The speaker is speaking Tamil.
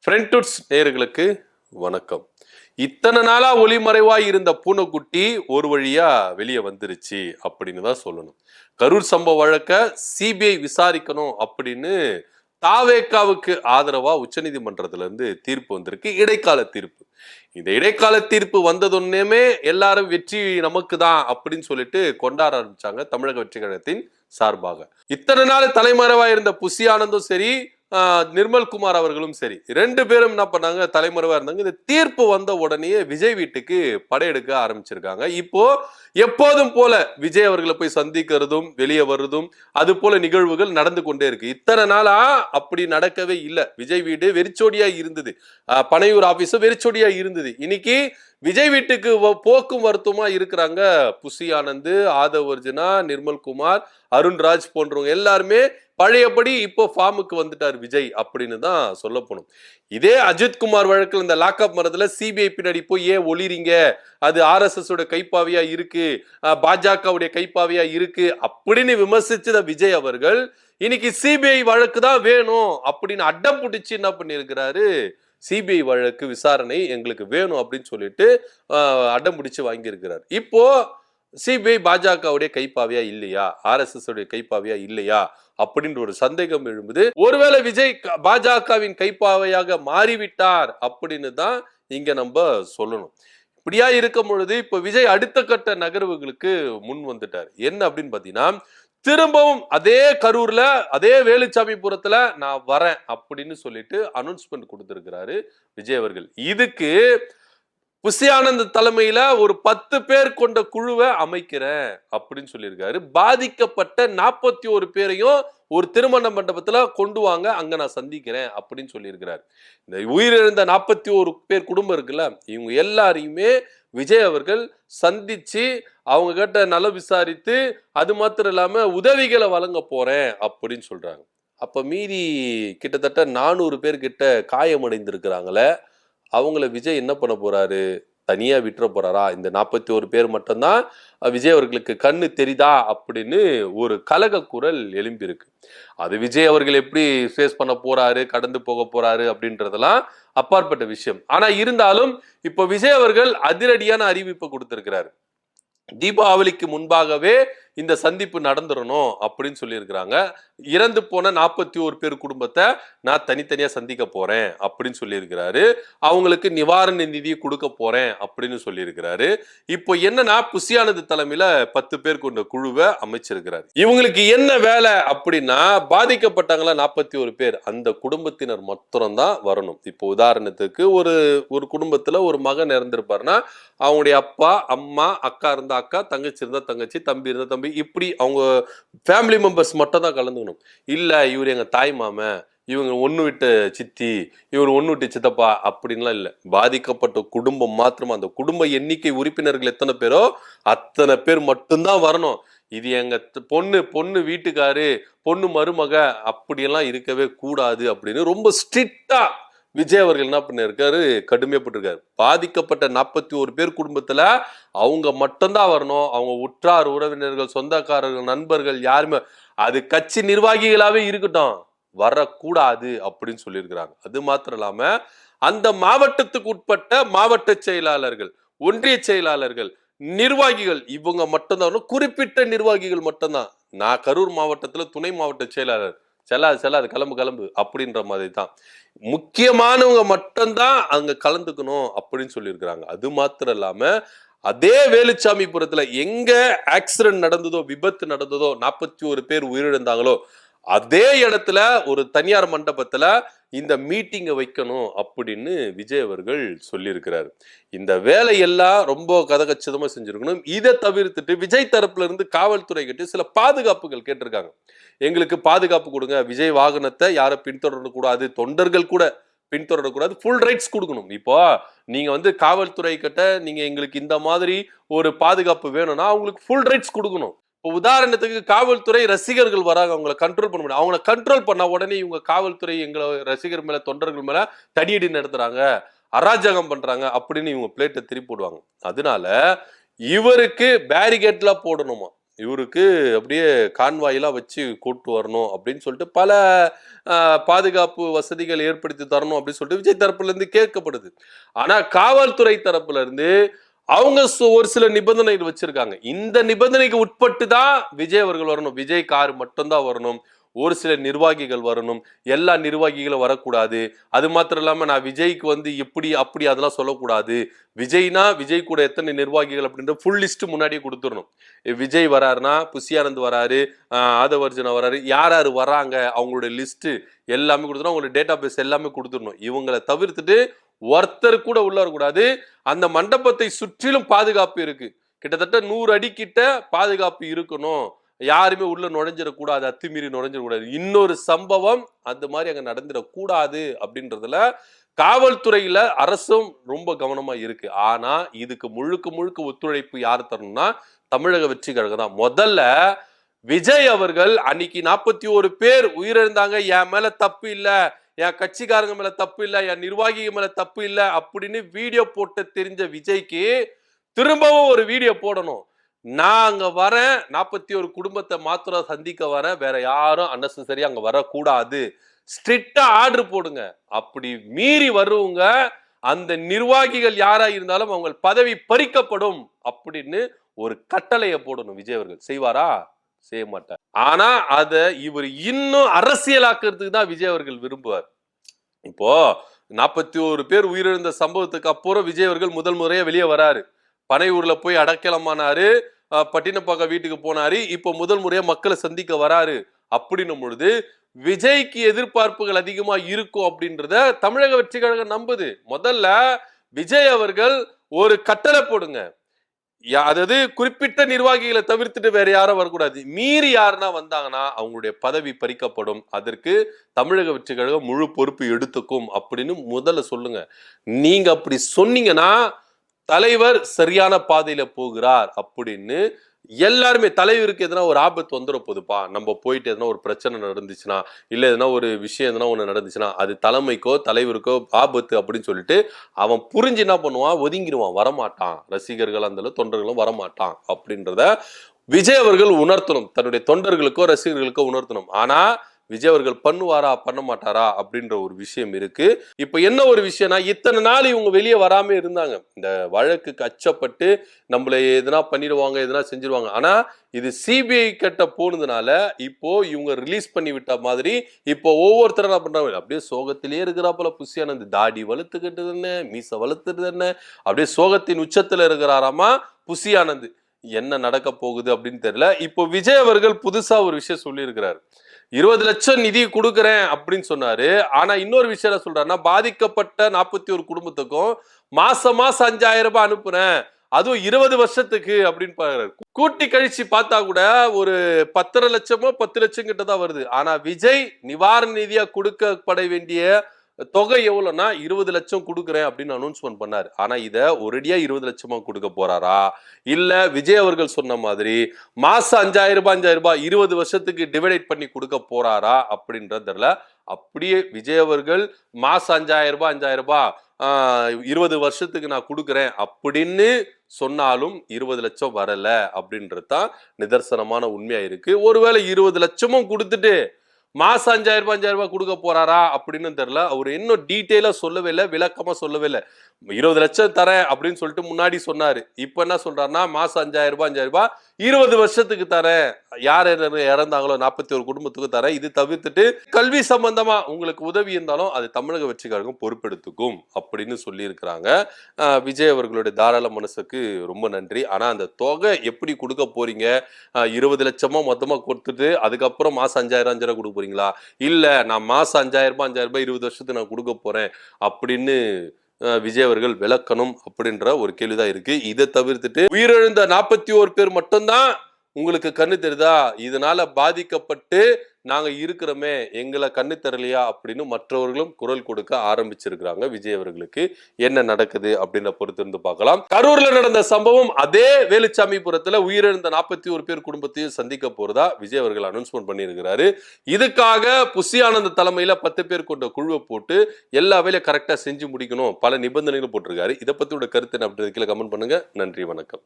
ஃப்ரெண்ட்வுட்ஸ் நேயர்களுக்கு வணக்கம். இத்தனை நாளா ஒளிமறைவாய் இருந்த பூனைக்குட்டி ஒரு வழியா வெளியே வந்துருச்சு அப்படின்னு தான் சொல்லணும். கரூர் சம்பவ வழக்க சிபிஐ விசாரிக்கணும் அப்படின்னு தாவேக்காவுக்கு ஆதரவா உச்சநீதிமன்றத்துல இருந்து தீர்ப்பு வந்திருக்கு, இடைக்கால தீர்ப்பு. இந்த இடைக்கால தீர்ப்பு வந்ததுன்னே எல்லாரும் வெற்றி நமக்கு தான் அப்படின்னு சொல்லிட்டு கொண்டாட ஆரம்பிச்சாங்க தமிழக வெற்றி கழகத்தின் சார்பாக. இத்தனை நாள் தலைமறைவா இருந்த புசி ஆனந்தும் சரி, நிர்மல்குமார் அவர்களும் சரி, ரெண்டு பேரும் என்ன பண்ணாங்க, தலைமறைவா இருந்தாங்க. இந்த தீர்ப்பு வந்த உடனே விஜய் வீட்டுக்கு படையெடுக்க ஆரம்பிச்சிருக்காங்க. இப்போ எப்போதும் போல விஜய் அவர்களை போய் சந்திக்கிறதும் வெளியே வருதும் அது போல நிகழ்வுகள் நடந்து கொண்டே இருக்கு. இத்தனை நாளா அப்படி நடக்கவே இல்லை. விஜய் வீடு வெறிச்சோடியா இருந்தது, பனையூர் ஆபீஸ் வெறிச்சோடியா இருந்தது. இன்னைக்கு விஜய் வீட்டுக்கு போக்கும் வருத்தமா இருக்கிறாங்க புசி ஆனந்த், ஆதவ் அர்ஜுனா, நிர்மல்குமார், அருண்ராஜ் போன்றவங்க எல்லாருமே பழையபடி இப்போ ஃபார்முக்கு வந்துட்டார் விஜய் அப்படின்னு தான் சொல்ல போனோம். இதே அஜித்குமார் வழக்கில் இந்த லாக்அப் மரத்துல சிபிஐ பின்னாடி போய் ஏன் ஒளிறீங்க, அது RSS உடைய கைப்பாவியா இருக்கு, பாஜகவுடைய கைப்பாவியா இருக்கு அப்படின்னு விமர்சிச்ச விஜய் அவர்கள் இன்னைக்கு சிபிஐ வழக்கு தான் வேணும் அப்படின்னு அடம் பிடிச்சு என்ன பண்ணிருக்கிறாரு, சிபிஐ வழக்கு விசாரணை எங்களுக்கு வேணும் அப்படின்னு சொல்லிட்டு அடம் பிடிச்சு வாங்கியிருக்கிறார். இப்போ சிபிஐ பாஜகவுடைய கைப்பாவியா இல்லையா, RSS உடைய கைப்பாவியா இல்லையா அப்படின்ற ஒரு சந்தேகம் எழும்புது. ஒருவேளை விஜய் பாஜகவின் கைப்பாவையாக மாறிவிட்டார் அப்படின்னு தான் இங்க நம்ம சொல்லணும். இப்படியா இருக்கும் பொழுது இப்ப விஜய் அடுத்த கட்ட நகர்வுகளுக்கு முன் வந்துட்டார். என்ன அப்படின்னு பாத்தீங்கன்னா, திரும்பவும் அதே கரூர்ல அதே வேலுச்சாமிபுரத்துல நான் வரேன் அப்படின்னு சொல்லிட்டு அனௌன்ஸ்மெண்ட் கொடுத்திருக்கிறாரு விஜய் அவர்கள். இதுக்கு புசி ஆனந்த் தலைமையில ஒரு 10 பேர் கொண்ட குழுவை அமைக்கிறேன் அப்படின்னு சொல்லியிருக்காரு. பாதிக்கப்பட்ட 41 பேரையும் ஒரு திருமண மண்டபத்துல கொண்டு வாங்க, அங்க நான் சந்திக்கிறேன் அப்படின்னு சொல்லியிருக்கிறார். இந்த உயிரிழந்த 41 பேர் குடும்பம் இருக்குல்ல, இவங்க எல்லாரையுமே விஜய் அவர்கள் சந்திச்சு அவங்க கிட்ட நலம் விசாரித்து அது மாத்திரம் இல்லாம உதவிகளை வழங்க போறேன் அப்படின்னு சொல்றாங்க. அப்ப மீதி கிட்டத்தட்ட 400 பேர் கிட்ட காயமடைந்திருக்கிறாங்களே, அவங்கள விஜய் என்ன பண்ண போறாரு, தனியா விட்டுற போறாரா? இந்த 41 பேர் மட்டும்தான் விஜய் அவர்களுக்கு கண்ணு தெரிதா அப்படின்னு ஒரு கலக குரல் எழும்பி இருக்கு. அது விஜய் அவர்கள் எப்படி ஃபேஸ் பண்ண போறாரு, கடந்து போக போறாரு அப்படின்றதெல்லாம் அப்பாற்பட்ட விஷயம். ஆனா இருந்தாலும் இப்ப விஜய் அவர்கள் அதிரடியான அறிவிப்பை கொடுத்திருக்கிறாரு. தீபாவளிக்கு முன்பாகவே இந்த சந்திப்பு நடந்துடணும் அப்படின்னு சொல்லியிருக்கிறாங்க. இறந்து போன 41 பேர் குடும்பத்தை நான் தனித்தனியா சந்திக்க போறேன் அப்படின்னு சொல்லியிருக்கிறாரு. அவங்களுக்கு நிவாரண நிதி கொடுக்க போறேன் அப்படின்னு சொல்லியிருக்கிறாரு. இப்போ என்னன்னா, புசி ஆனந்த் தலைமையில 10 பேர் கொண்ட குழுவை அமைச்சிருக்கிறாரு. இவங்களுக்கு என்ன வேலை அப்படின்னா, பாதிக்கப்பட்டாங்களா 41 பேர், அந்த குடும்பத்தினர் மாத்திரம் தான் வரணும். இப்போ உதாரணத்துக்கு ஒரு குடும்பத்துல ஒரு மகன் இறந்திருப்பாருன்னா, அவங்களுடைய அப்பா, அம்மா, அக்கா இருந்தா அக்கா, தங்கச்சி இருந்தா தங்கச்சி, தம்பி இருந்தா தம்பி, இப்படி அவங்க ஃபேமிலி மெம்பர்ஸ் மட்டும் தான் கலந்துக்கணும். இல்ல இவர் எங்க தாய் மாமன், இவங்க ஒண்ணு விட்டு சித்தி, இவர் ஒண்ணு விட்டு சித்தப்பா அப்படின்லாம் இல்லை. பாதிக்கப்பட்ட குடும்பம் மாத்திரமா, அந்த குடும்ப எண்ணிக்கை உறுப்பினர்கள் எத்தனை பேரோ அத்தனை பேர் மட்டும்தான் வரணும். இது எங்க பொண்ணு வீட்டுக்காரு, பொண்ணு மருமக அப்படியெல்லாம் இருக்கவே கூடாது அப்படின்னு ரொம்ப ஸ்ட்ரிக்டா விஜய் அவர்கள் என்ன பண்ணிருக்காரு, கடுமையப்பட்டிருக்காரு. பாதிக்கப்பட்ட 41 பேர் குடும்பத்துல அவங்க மட்டும்தான் வரணும். அவங்க உற்றார் உறவினர்கள், சொந்தக்காரர்கள், நண்பர்கள் யாருமே, அது கட்சி நிர்வாகிகளாவே இருக்கட்டும், வரக்கூடாது அப்படின்னு சொல்லியிருக்கிறாங்க. அது மாத்திரம் இல்லாம அந்த மாவட்டத்துக்கு உட்பட்ட மாவட்ட செயலாளர்கள், ஒன்றிய செயலாளர்கள், நிர்வாகிகள் இவங்க மட்டும்தான், குறிப்பிட்ட நிர்வாகிகள் மட்டும்தான். நான் கரூர் மாவட்டத்துல துணை மாவட்ட செயலாளர், செல்லாது கிளம்பு அப்படின்ற மாதிரி தான். முக்கியமானவங்க மட்டும்தான் அங்க கலந்துக்கணும் அப்படின்னு சொல்லியிருக்கிறாங்க. அது மாத்திரம் இல்லாம அதே வேலுச்சாமிபுரத்துல எங்க ஆக்சிடென்ட் நடந்ததோ, விபத்து நடந்ததோ, 41 பேர் உயிரிழந்தாங்களோ, அதே இடத்துல ஒரு தனியார் மண்டபத்துல இந்த மீட்டிங்கை வைக்கணும் அப்படின்னு விஜய் அவர்கள் சொல்லியிருக்கிறாரு. இந்த வேலையெல்லாம் ரொம்ப கதகச்சிதமா செஞ்சிருக்கணும். இதை தவிர்த்துட்டு விஜய் தரப்புல இருந்து காவல்துறை கிட்ட சில பாதுகாப்புகள் கேட்டிருக்காங்க. எங்களுக்கு பாதுகாப்பு கொடுங்க, விஜய் வாகனத்தை யாரை பின்தொடர கூடாது, தொண்டர்கள் கூட பின்தொடரக்கூடாது, ஃபுல் ரைட்ஸ் கொடுக்கணும். இப்போ நீங்க காவல்துறை கிட்ட நீங்க எங்களுக்கு இந்த மாதிரி ஒரு பாதுகாப்பு வேணும்னா அவங்களுக்கு ஃபுல் ரைட்ஸ் கொடுக்கணும். இப்போ உதாரணத்துக்கு காவல்துறை ரசிகர்கள் வராங்க, அவங்களை கண்ட்ரோல் பண்ண முடியும். அவங்களை கண்ட்ரோல் பண்ண உடனே இவங்க காவல்துறை எங்களை ரசிகர் மேல, தொண்டர்கள் மேல தடியடி நடத்துறாங்க, அராஜகம் பண்றாங்க அப்படின்னு இவங்க பிளேட்டை திருப்பி போடுவாங்க. அதனால இவருக்கு பேரிகேட்லாம் போடணுமா, இவருக்கு அப்படியே கான்வாயெல்லாம் வச்சு கூட்டு வரணும் அப்படின்னு சொல்லிட்டு பல பாதுகாப்பு வசதிகள் ஏற்படுத்தி தரணும் அப்படின்னு சொல்லிட்டு விஜய் தரப்புல இருந்து கேட்கப்படுது. ஆனா காவல்துறை தரப்புல இருந்து அவங்க ஒரு சில நிபந்தனைகள் வச்சிருக்காங்க. இந்த நிபந்தனைக்கு உட்பட்டு தான் விஜய் அவர்கள் வரணும், விஜய் கார் மட்டும்தான் வரணும், ஒரு சில நிர்வாகிகள் வரணும், எல்லா நிர்வாகிகளும் வரக்கூடாது. அது மாத்திரம் இல்லாம நான் விஜய்க்கு வந்து இப்படி அப்படி அதெல்லாம் சொல்லக்கூடாது, விஜய்னா விஜய் கூட எத்தனை நிர்வாகிகள் அப்படின்ற ஃபுல் லிஸ்ட் முன்னாடியே கொடுத்துடணும். விஜய் வராருன்னா புஷியானந்த் வராரு, ஆதவர்ஜுனா வராரு, யார் யார் வராங்க அவங்களோட லிஸ்ட் எல்லாமே கொடுத்துடணும், அவங்களோட டேட்டா பேஸ் எல்லாமே கொடுத்துடணும். இவங்களை தவிர்த்துட்டு ஒருத்தர் கூட உள்ள வரக்கூடாது. அந்த மண்டபத்தை சுற்றிலும் பாதுகாப்பு இருக்கு, கிட்டத்தட்ட 100 அடி கிட்ட பாதுகாப்பு இருக்கணும், யாருமே உள்ள நுழைஞ்சிடக்கூடாது, அத்துமீறி நுழைஞ்சிடக்கூடாது. இன்னொரு சம்பவம் அந்த மாதிரி அங்க நடந்துடக்கூடாது அப்படின்றதுல காவல்துறையில அரசும் ரொம்ப கவனமா இருக்கு. ஆனா இதுக்கு முழுக்க முழுக்க ஒத்துழைப்பு யார் தரணும்னா தமிழக வெற்றி கழகம் தான். முதல்ல விஜய் அவர்கள் அன்னைக்கு 41 பேர் உயிரிழந்தாங்க, என் மேல தப்பு இல்ல, என் கட்சிக்காரங்க மேல தப்பு இல்ல, என் நிர்வாகிகள் மேல தப்பு இல்ல அப்படின்னு வீடியோ போட்டு தெரிஞ்ச விஜய்க்கு திரும்பவும் ஒரு வீடியோ போடணும். நான் அங்க வரேன், 41 குடும்பத்தை மாத்திரம் சந்திக்க வரேன், வேற யாரும் அன்னெசரி அங்க வரக்கூடாது, ஸ்ட்ரிக்டா ஆர்டர் போடுங்க. அப்படி மீறி வருவங்க அந்த நிர்வாகிகள் யாரா இருந்தாலும் அவங்க பதவி பறிக்கப்படும் அப்படின்னு ஒரு கட்டளையை போடணும். விஜய் அவர்கள் செய்வாரா? செய்ய மாட்டார். ஆனா அத இவர் இன்னும் அரசியலாக்குறதுக்கு தான் விஜய் அவர்கள் விரும்புவார். இப்போ 41 பேர் உயிரிழந்த சம்பவத்துக்கு அப்புறம் விஜய் அவர்கள் முதல் முறையா வெளியே வராரு, பனையூர்ல போய் அடக்கலமானாரு, பட்டினப்பாக்கம் வீட்டுக்கு போனாரு, இப்போ முதல் முறையா மக்களை சந்திக்க வராரு. அப்படின்னும் பொழுது விஜய்க்கு எதிர்பார்ப்புகள் அதிகமா இருக்கும் அப்படின்றத தமிழக வெற்றி கழகம் நம்புது. முதல்ல விஜய் அவர்கள் ஒரு கட்டளை போடுங்க, அதாவது குறிப்பிட்ட நிர்வாகிகளை தவிர்த்துட்டு வேற யாரும் வரக்கூடாது, மீறி யாருன்னா வந்தாங்கன்னா அவங்களுடைய பதவி பறிக்கப்படும், அதற்கு தமிழக வெற்றி கழகம் முழு பொறுப்பு எடுத்துக்கும் அப்படின்னு முதல்ல சொல்லுங்க. நீங்க அப்படி சொன்னீங்கன்னா தலைவர் சரியான பாதையில போகிறார் அப்படின்னு எல்லாருமே, தலைவருக்கு எதனா ஒரு ஆபத்து வந்துட போகுதுப்பா, நம்ம போயிட்டு எதனா ஒரு பிரச்சனை நடந்துச்சுன்னா, இல்ல எதனா ஒரு விஷயம் எதனா ஒண்ணு நடந்துச்சுன்னா அது தலைமைக்கோ தலைவருக்கோ ஆபத்து அப்படின்னு சொல்லிட்டு அவன் புரிஞ்சு என்ன பண்ணுவான், ஒதுங்கிடுவான், வரமாட்டான், ரசிகர்கள் அந்த தொண்டர்களும் வரமாட்டான் அப்படின்றத விஜய் அவர்கள் உணர்த்தணும், தன்னுடைய தொண்டர்களுக்கோ ரசிகர்களுக்கோ உணர்த்தணும். ஆனா விஜய் அவர்கள் பண்ணுவாரா பண்ண மாட்டாரா அப்படின்ற ஒரு விஷயம் இருக்கு. இப்ப என்ன ஒரு விஷயம்னா, இத்தனை நாள் இவங்க வெளியே வராம இருந்தாங்க, இந்த வழக்குக்கு அச்சப்பட்டு நம்மள எதனா பண்ணிடுவாங்க எதனா செஞ்சிருவாங்க. ஆனா இது சிபிஐ கிட்ட போனதுனால இப்போ இவங்க ரிலீஸ் பண்ணி விட்ட மாதிரி இப்போ ஒவ்வொருத்தரும் என்ன பண்றாங்க, அப்படியே சோகத்திலே இருக்கிறாப்புல புஷியானந்த், தாடி வளர்த்துக்கிட்டு என்ன, மீச வளர்த்துட்டு என்ன, அப்படியே சோகத்தின் உச்சத்துல இருக்கிறாராமா புஷியானந்த். என்ன நடக்க போகுது அப்படின்னு தெரியல. இப்போ விஜய் அவர்கள் புதுசா ஒரு விஷயம் சொல்லி இருக்கிறாரு, 20 லட்சம் நிதி கொடுக்குறேன் அப்படின்னு சொன்னாரு. ஆனா இன்னொரு விஷயம் சொல்றாருன்னா, பாதிக்கப்பட்ட 41 குடும்பத்துக்கும் மாசம் 5000 ரூபாய் அனுப்புறேன், அதுவும் 20 வருஷத்துக்கு அப்படின்னு பாக்குறாரு. கூட்டி கழிச்சு பார்த்தா கூட ஒரு 10.5 லட்சமோ 10 லட்சம் கிட்ட தான் வருது. ஆனா விஜய் நிவாரண நிதியா கொடுக்கப்பட வேண்டிய தொகை எவ்வளவுனா 20 லட்சம் கொடுக்குறேன் அப்படின்னு அனௌன்ஸ்மெண்ட் பண்ணாரு. ஆனா இத ஒரேடியா 20 லட்சமா கொடுக்க போறாரா, இல்ல விஜய் அவர்கள் சொன்ன மாதிரி மாசம் 5000 ரூபாய் 20 வருஷத்துக்கு டிவைட் பண்ணி கொடுக்க போறாரா அப்படின்றது தெரியல. அப்படியே விஜய் அவர்கள் மாசம் 5000 ரூபாய் 20 வருஷத்துக்கு நான் கொடுக்குறேன் அப்படின்னு சொன்னாலும் 20 லட்சம் வரல அப்படின்றது தான் நிதர்சனமான உண்மையா இருக்கு. ஒருவேளை 20 லட்சமும் கொடுத்துட்டு மாசம் 5000 ரூபாய் கொடுக்க போறாரா அப்படின்னு தெரியல. அவர் இன்னும் டீட்டெயிலா சொல்லவே இல்லை, விளக்கமா சொல்லவே இல்லை. 20 லட்சம் தரேன் அப்படின்னு சொல்லிட்டு முன்னாடி சொன்னாரு. இப்ப என்ன சொல்றாருன்னா, மாசம் 5000 ரூபாய் 20 வருஷத்துக்கு தரேன், யார் இறந்தாங்களோ 41 குடும்பத்துக்கு தரேன், இது தவிர்த்துட்டு கல்வி சம்பந்தமா உங்களுக்கு உதவி இருந்தாலும் அது தமிழக வெற்றி கழகம் பொறுப்பெடுத்துக்கும் அப்படின்னு சொல்லி இருக்கிறாங்க. விஜய் அவர்களுடைய தாராள மனசுக்கு ரொம்ப நன்றி. ஆனா அந்த தொகை எப்படி கொடுக்க போறீங்க, 20 லட்சமா மொத்தமா கொடுத்துட்டு அதுக்கப்புறம் மாசம் 5000 கொடுக்க போறீங்களா, இல்ல நான் மாசம் 5000 ரூபாய் 20 வருஷத்துக்கு நான் கொடுக்க போறேன் அப்படின்னு விஜய் அவர்கள் விளக்கணும் அப்படின்ற ஒரு கேள்விதான் இருக்கு. இதை தவிர்த்துட்டு உயிரிழந்த 41 பேர் மட்டும்தான் உங்களுக்கு கண்ணு தெரியுதா, இதனால பாதிக்கப்பட்டு நாங்க இருக்கிறோமே எங்களை கண்ணு தெரியலையா அப்படின்னு மற்றவர்களும் குரல் கொடுக்க ஆரம்பிச்சிருக்கிறாங்க. விஜய் அவர்களுக்கு என்ன நடக்குது அப்படின்னு பொறுத்து இருந்து பார்க்கலாம். கரூர்ல நடந்த சம்பவம் அதே வேலுச்சாமிபுரத்துல உயிரிழந்த 41 பேர் குடும்பத்தையும் சந்திக்க போறதா விஜய் அவர்கள் அனௌன்ஸ்மெண்ட் பண்ணி இருக்கிறாரு. இதுக்காக புஷியானந்த் தலைமையில 10 பேர் கொண்ட குழுவை போட்டு எல்லா வேலையும் கரெக்டா செஞ்சு முடிக்கணும், பல நிபந்தனைகள் போட்டிருக்காரு. இதை பத்தி கருத்து என்ன அப்படின்றதுல கமெண்ட் பண்ணுங்க. நன்றி, வணக்கம்.